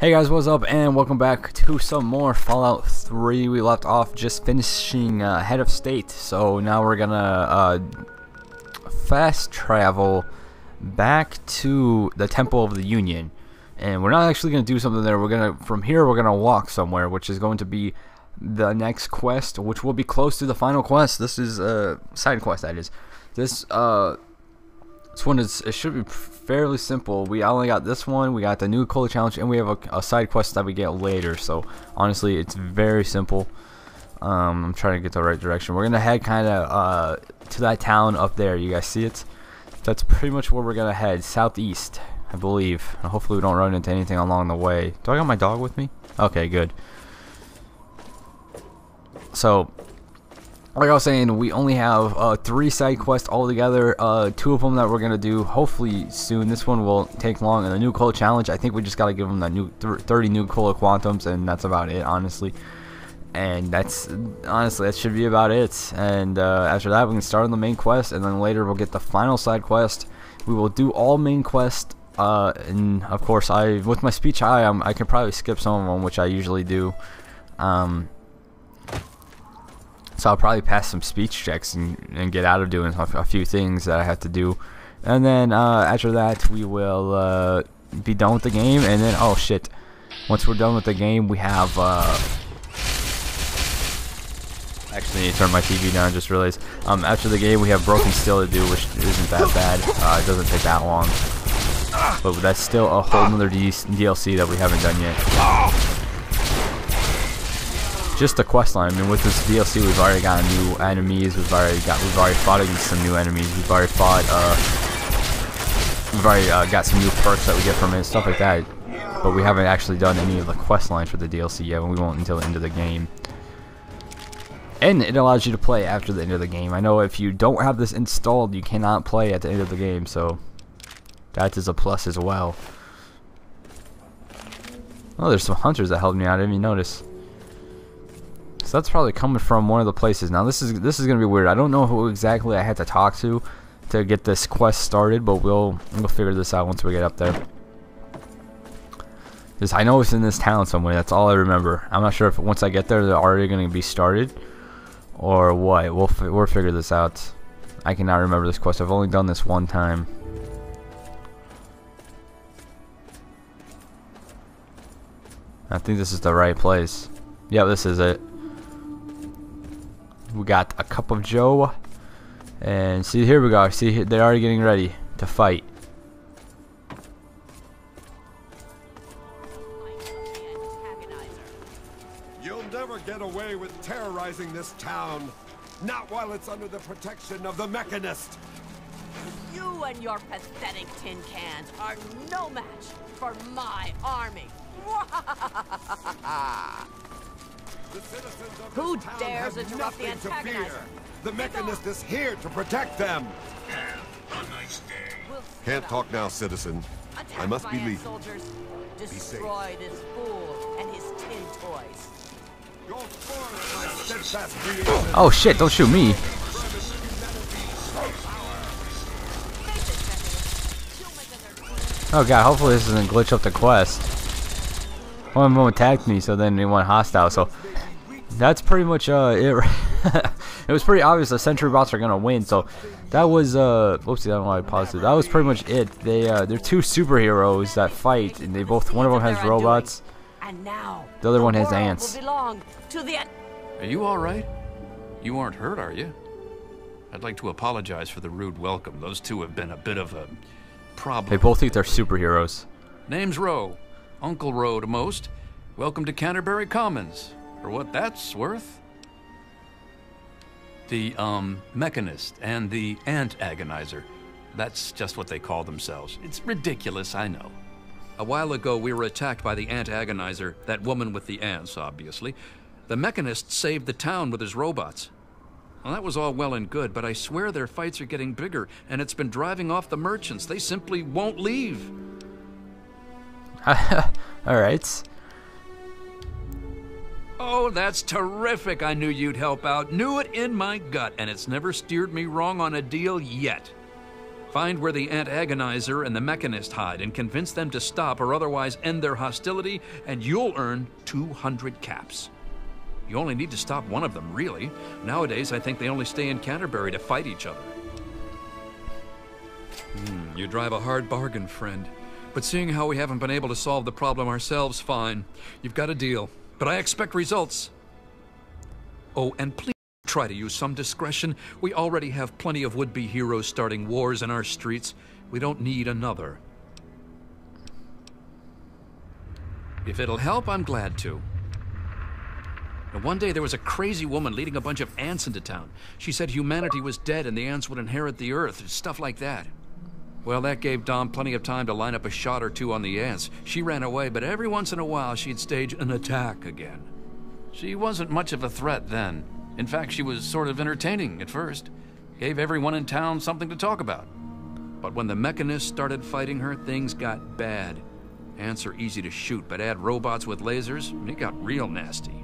Hey guys, what's up, and welcome back to some more Fallout 3. We left off just finishing Head of State, so now we're gonna fast travel back to the Temple of the Union. And we're not actually gonna do something there. From here we're gonna walk somewhere, which is going to be the next quest, which will be close to the final quest. This is a side quest, that is. This one it should be fairly simple. We only got this one, we got the new cola challenge, and we have a side quest that we get later. So honestly, it's very simple. I'm trying to get the right direction. We're gonna head kind of to that town up there. You guys see it? That's pretty much where we're gonna head, southeast, I believe. And hopefully we don't run into anything along the way. Do I got my dog with me? Okay, good. So, like I was saying, we only have 3 side quests altogether. 2 of them that we're gonna do hopefully soon. This one will take long, and the new cola challenge, I think we just gotta give them that new 30 new cola quantums, and that's about it, honestly. And that should be about it. And after that, we can start on the main quest, and then later we'll get the final side quest. We will do all main quests, and of course, with my speech I can probably skip some of them, which I usually do. So I'll probably pass some speech checks and get out of doing a few things that I have to do. And then after that, we will be done with the game. And then, oh shit, once we're done with the game, we have... Actually, I need to turn my TV down, I just realized. After the game, we have Broken Steel to do, which isn't that bad. It doesn't take that long. But that's still a whole nother DLC that we haven't done yet. Just the quest line. I mean, with this DLC, we've already got new enemies. We've already fought against some new enemies. We've already got some new perks that we get from it, stuff like that. But we haven't actually done any of the quest lines for the DLC yet, and we won't until the end of the game. And it allows you to play after the end of the game. I know if you don't have this installed, you cannot play at the end of the game, so that is a plus as well. Oh, there's some hunters that helped me out. I didn't even notice. So that's probably coming from one of the places. Now this is gonna be weird. I don't know who exactly I had to talk to get this quest started, but we'll figure this out once we get up there. Because I know it's in this town somewhere. That's all I remember. I'm not sure if once I get there they're already gonna be started or what. We'll figure this out. I cannot remember this quest. I've only done this one time. I think this is the right place. Yeah, this is it. We got a cup of Joe, and see, here we go. See, they're already getting ready to fight. You'll never get away with terrorizing this town, not while it's under the protection of the Mechanist. You and your pathetic tin cans are no match for my army. Who dares interrupt the antagonizer? The Mechanist is here to protect them. Have a nice day. Can't talk now, citizen. I must be leaving. Soldiers, destroy this fool and his tin toys. Go forward, my steadfast creation. Oh shit! Don't shoot me. Oh god! Hopefully this doesn't glitch up the quest. One of them attacked me, so then they went hostile. So that's pretty much it. It was pretty obvious the sentry bots are gonna win. So that was whoopsie, I don't know why I paused it. That was pretty much it. They're 2 superheroes that fight, and one of them has robots. And now the other one has ants. Are you all right? You aren't hurt, are you? I'd like to apologize for the rude welcome. Those 2 have been a bit of a problem. They both think they're superheroes. Name's Rowe. Uncle Rowe to most. Welcome to Canterbury Commons. For what that's worth. The, Mechanist and the Ant-Agonizer. That's just what they call themselves. It's ridiculous, I know. A while ago, we were attacked by the Ant-Agonizer, that woman with the ants, obviously. The Mechanist saved the town with his robots. Well, that was all well and good, but I swear their fights are getting bigger, and it's been driving off the merchants. They simply won't leave. Alright. Oh, that's terrific. I knew you'd help out. Knew it in my gut, and it's never steered me wrong on a deal yet. Find where the Ant Agonizer and the Mechanist hide and convince them to stop or otherwise end their hostility, and you'll earn 200 caps. You only need to stop one of them, really. Nowadays, I think they only stay in Canterbury to fight each other. You drive a hard bargain, friend. But seeing how we haven't been able to solve the problem ourselves, fine. You've got a deal. But I expect results. Oh, and please try to use some discretion. We already have plenty of would-be heroes starting wars in our streets. We don't need another. If it'll help, I'm glad to. And one day there was a crazy woman leading a bunch of ants into town. She said humanity was dead and the ants would inherit the earth, stuff like that. Well, that gave Dom plenty of time to line up a shot or two on the ants. She ran away, but every once in a while she'd stage an attack again. She wasn't much of a threat then. In fact, she was sort of entertaining at first. Gave everyone in town something to talk about. But when the Mechanists started fighting her, things got bad. Ants are easy to shoot, but add robots with lasers, it got real nasty.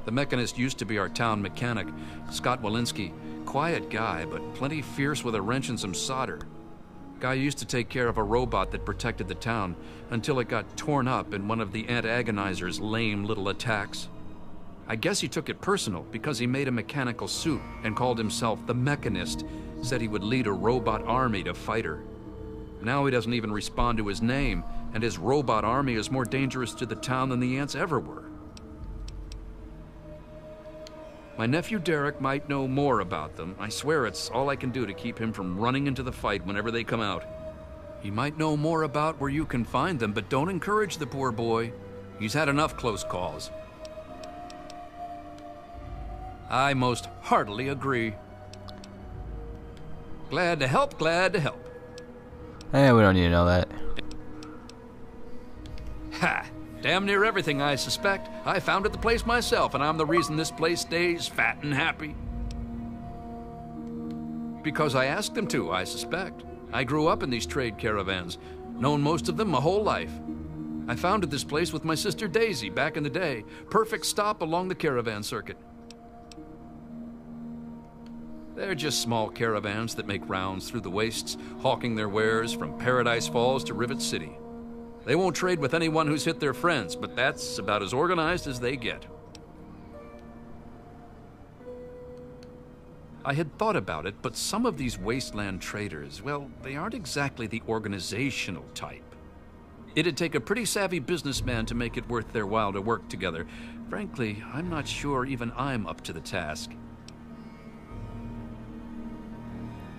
The Mechanist used to be our town mechanic, Scott Walensky. Quiet guy, but plenty fierce with a wrench and some solder. Guy used to take care of a robot that protected the town until it got torn up in one of the Ant Agonizer's lame little attacks. I guess he took it personal because he made a mechanical suit and called himself the Mechanist, said he would lead a robot army to fight her. Now he doesn't even respond to his name, and his robot army is more dangerous to the town than the ants ever were. My nephew Derek might know more about them. I swear it's all I can do to keep him from running into the fight whenever they come out. He might know more about where you can find them, but don't encourage the poor boy. He's had enough close calls. I most heartily agree. Glad to help, glad to help. Eh, we don't need to know that. Ha! Damn near everything, I suspect. I founded the place myself, and I'm the reason this place stays fat and happy. Because I asked them to, I suspect. I grew up in these trade caravans, known most of them my whole life. I founded this place with my sister Daisy back in the day. Perfect stop along the caravan circuit. They're just small caravans that make rounds through the wastes, hawking their wares from Paradise Falls to Rivet City. They won't trade with anyone who's hit their friends, but that's about as organized as they get. I had thought about it, but some of these wasteland traders, well, they aren't exactly the organizational type. It'd take a pretty savvy businessman to make it worth their while to work together. Frankly, I'm not sure even I'm up to the task.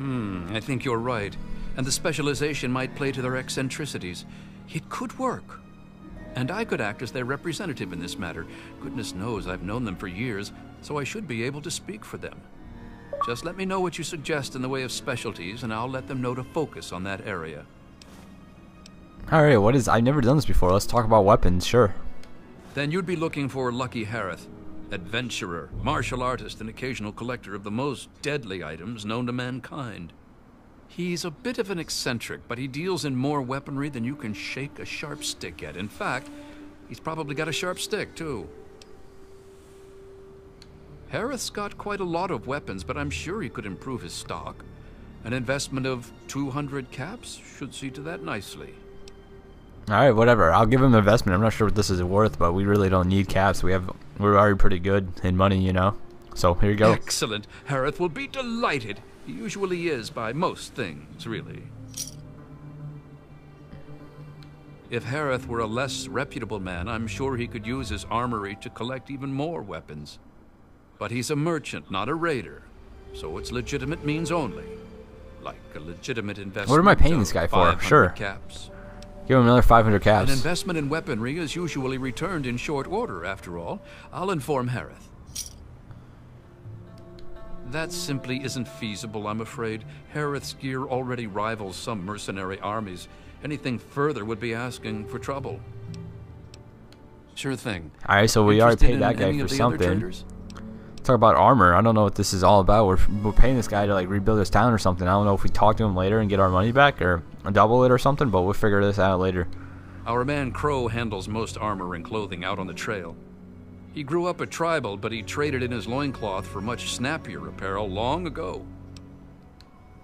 I think you're right, and the specialization might play to their eccentricities. It could work. And I could act as their representative in this matter. Goodness knows I've known them for years, so I should be able to speak for them. Just let me know what you suggest in the way of specialties, and I'll let them know to focus on that area. Alright, I've never done this before. Let's talk about weapons, sure. Then you'd be looking for Lucky Harith, adventurer, martial artist, and occasional collector of the most deadly items known to mankind. He's a bit of an eccentric, but he deals in more weaponry than you can shake a sharp stick at. In fact, he's probably got a sharp stick, too. Harith's got quite a lot of weapons, but I'm sure he could improve his stock. An investment of 200 caps should see to that nicely. Alright, whatever. I'll give him an investment. I'm not sure what this is worth, but we really don't need caps. We're already pretty good in money, you know. So, here you go. Excellent. Harith will be delighted. He usually is by most things, really. If Harith were a less reputable man, I'm sure he could use his armory to collect even more weapons. But he's a merchant, not a raider, so it's legitimate means only. Like a legitimate investment. What am I paying this guy for? Sure. Caps. Give him another 500 caps. An investment in weaponry is usually returned in short order, after all. I'll inform Harith. That simply isn't feasible, I'm afraid. Harith's gear already rivals some mercenary armies. Anything further would be asking for trouble. Sure thing. Alright, so we already paid that guy for something. Talk about armor. I don't know what this is all about. We're paying this guy to like rebuild his town or something. I don't know if we talk to him later and get our money back or double it or something, but we'll figure this out later. Our man Crow handles most armor and clothing out on the trail. He grew up a tribal, but he traded in his loincloth for much snappier apparel long ago.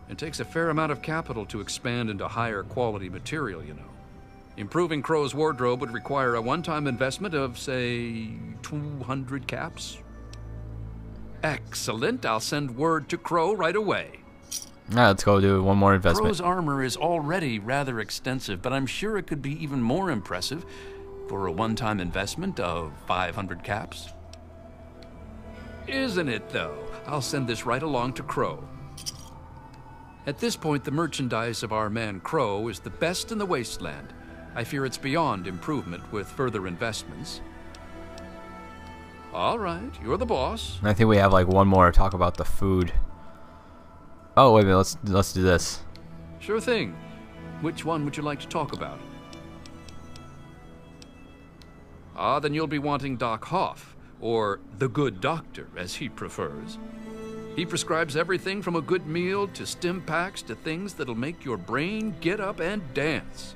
It takes a fair amount of capital to expand into higher quality material, you know. Improving Crow's wardrobe would require a one-time investment of, say, 200 caps. Excellent. I'll send word to Crow right away. Alright, let's go do one more investment. Crow's armor is already rather extensive, but I'm sure it could be even more impressive for a one-time investment of 500 caps. Isn't it, though? I'll send this right along to Crow. At this point, the merchandise of our man Crow is the best in the wasteland. I fear it's beyond improvement with further investments. All right, you're the boss. I think we have like one more to talk about the food. Oh, wait a minute, let's do this. Sure thing. Which one would you like to talk about? Ah, then you'll be wanting Doc Hoff, or the Good Doctor, as he prefers. He prescribes everything from a good meal to stim packs to things that'll make your brain get up and dance.